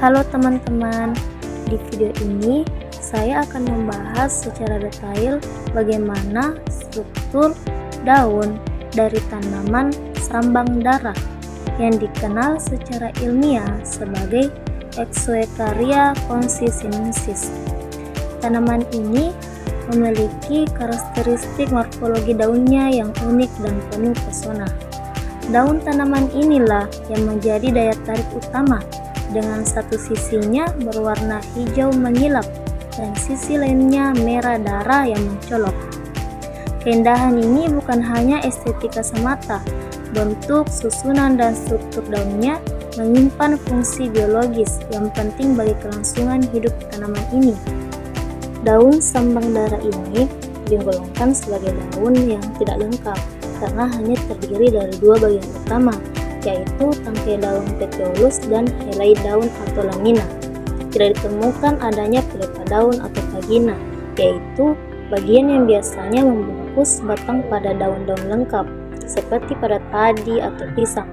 Halo teman-teman, di video ini saya akan membahas secara detail bagaimana struktur daun dari tanaman sambang dara yang dikenal secara ilmiah sebagai Exoecaria consistentiosus. Tanaman ini memiliki karakteristik morfologi daunnya yang unik dan penuh pesona. Daun tanaman inilah yang menjadi daya tarik utama, dengan satu sisinya berwarna hijau mengilap dan sisi lainnya merah darah yang mencolok. Keindahan ini bukan hanya estetika semata, bentuk, susunan, dan struktur daunnya menyimpan fungsi biologis yang penting bagi kelangsungan hidup tanaman ini. Daun sambang dara ini digolongkan sebagai daun yang tidak lengkap karena hanya terdiri dari dua bagian utama, yaitu tangkai daun petiolus dan helai daun atau lamina. Tidak ditemukan adanya pelepah daun atau vagina, yaitu bagian yang biasanya membungkus batang pada daun-daun lengkap, seperti pada padi atau pisang.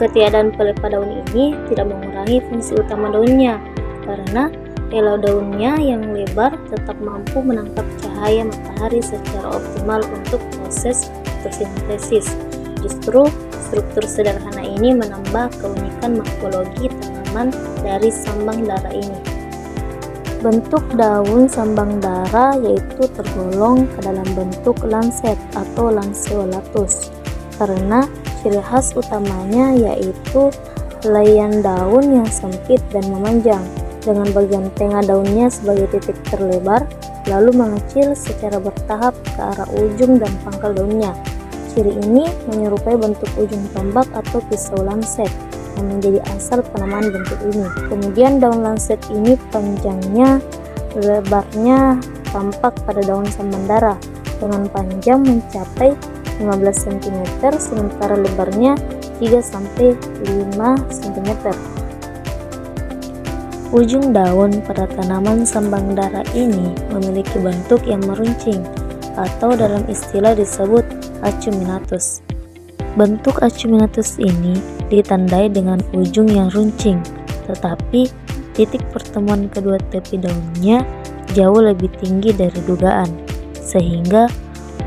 Ketiadaan pelepah daun ini tidak mengurangi fungsi utama daunnya, karena elau daunnya yang lebar tetap mampu menangkap cahaya matahari secara optimal untuk proses fotosintesis. Justru struktur sederhana ini menambah keunikan morfologi tanaman dari sambang dara ini. Bentuk daun sambang dara yaitu tergolong ke dalam bentuk lancet atau lanceolatus, karena ciri khas utamanya yaitu helaian daun yang sempit dan memanjang, dengan bagian tengah daunnya sebagai titik terlebar, lalu mengecil secara bertahap ke arah ujung dan pangkal daunnya. Ciri ini menyerupai bentuk ujung tombak atau pisau lancet yang menjadi asal penamaan bentuk ini. Kemudian daun lancet ini panjangnya, lebarnya tampak pada daun sambang dara dengan panjang mencapai 15 cm, sementara lebarnya 3-5 cm. Ujung daun pada tanaman sambang dara ini memiliki bentuk yang meruncing atau dalam istilah disebut acuminatus. Bentuk acuminatus ini ditandai dengan ujung yang runcing, tetapi titik pertemuan kedua tepi daunnya jauh lebih tinggi dari dugaan, sehingga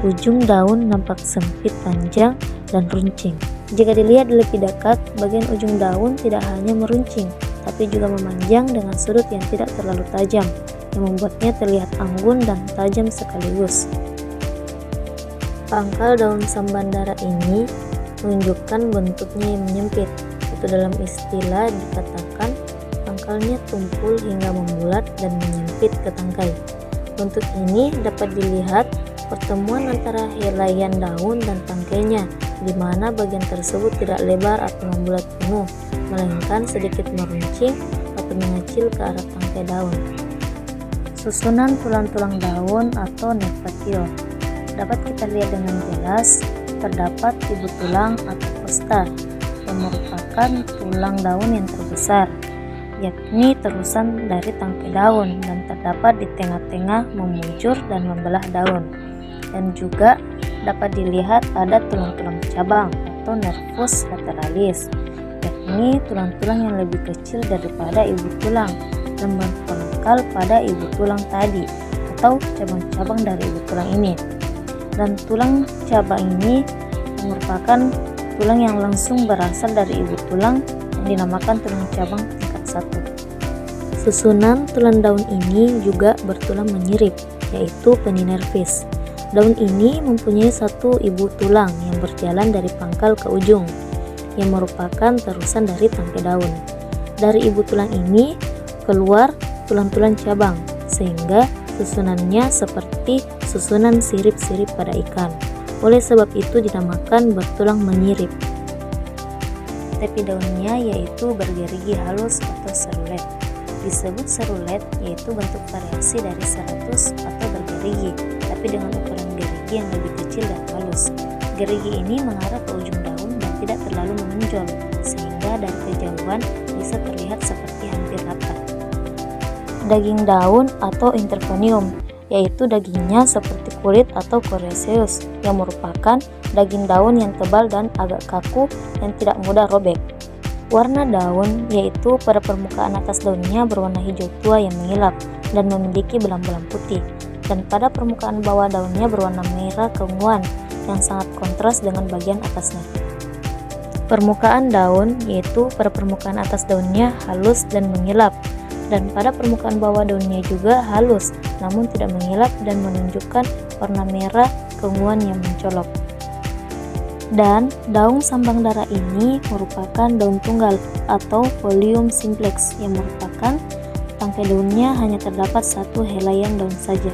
ujung daun nampak sempit, panjang, dan runcing. Jika dilihat lebih dekat, bagian ujung daun tidak hanya meruncing, tapi juga memanjang dengan sudut yang tidak terlalu tajam, yang membuatnya terlihat anggun dan tajam sekaligus. Pangkal daun sambang dara ini menunjukkan bentuknya yang menyempit, itu dalam istilah dikatakan pangkalnya tumpul hingga membulat dan menyempit ke tangkai. Bentuk ini dapat dilihat pertemuan antara helaian daun dan tangkainya, di mana bagian tersebut tidak lebar atau membulat penuh, melainkan sedikit meruncing atau mengecil ke arah tangkai daun. Susunan tulang-tulang daun atau nevatio dapat kita lihat dengan jelas. Terdapat ibu tulang atau costa yang merupakan tulang daun yang terbesar, yakni terusan dari tangkai daun, dan terdapat di tengah-tengah memujur dan membelah daun. Dan juga dapat dilihat ada tulang-tulang cabang atau nervus lateralis, yakni tulang-tulang yang lebih kecil daripada ibu tulang dan berpangkal pada ibu tulang tadi atau cabang-cabang dari ibu tulang ini. Dan tulang cabang ini merupakan tulang yang langsung berasal dari ibu tulang yang dinamakan tulang cabang tingkat 1. Susunan tulang daun ini juga bertulang menyirip, yaitu peninervis. Daun ini mempunyai satu ibu tulang yang berjalan dari pangkal ke ujung, yang merupakan terusan dari tangkai daun. Dari ibu tulang ini keluar tulang-tulang cabang, sehingga susunannya seperti susunan sirip-sirip pada ikan. Oleh sebab itu dinamakan bertulang menyirip. Tepi daunnya yaitu bergerigi halus atau serulet. Disebut serulet yaitu bentuk variasi dari seratus atau bergerigi, tapi dengan ukuran gerigi yang lebih kecil dan halus. Gerigi ini mengarah ke ujung daun dan tidak terlalu menonjol, sehingga dari kejauhan bisa terlihat seperti hampir rata. Daging daun atau intervenium, yaitu dagingnya seperti kulit atau coriaceus, yang merupakan daging daun yang tebal dan agak kaku yang tidak mudah robek. Warna daun yaitu pada permukaan atas daunnya berwarna hijau tua yang mengilap dan memiliki belang-belang putih, dan pada permukaan bawah daunnya berwarna merah keunguan yang sangat kontras dengan bagian atasnya. Permukaan daun yaitu pada permukaan atas daunnya halus dan mengilap, dan pada permukaan bawah daunnya juga halus namun tidak mengilap dan menunjukkan warna merah keunguan yang mencolok. Dan daun sambang dara ini merupakan daun tunggal atau folium simplex yang merupakan tangkai daunnya hanya terdapat satu helaian daun saja.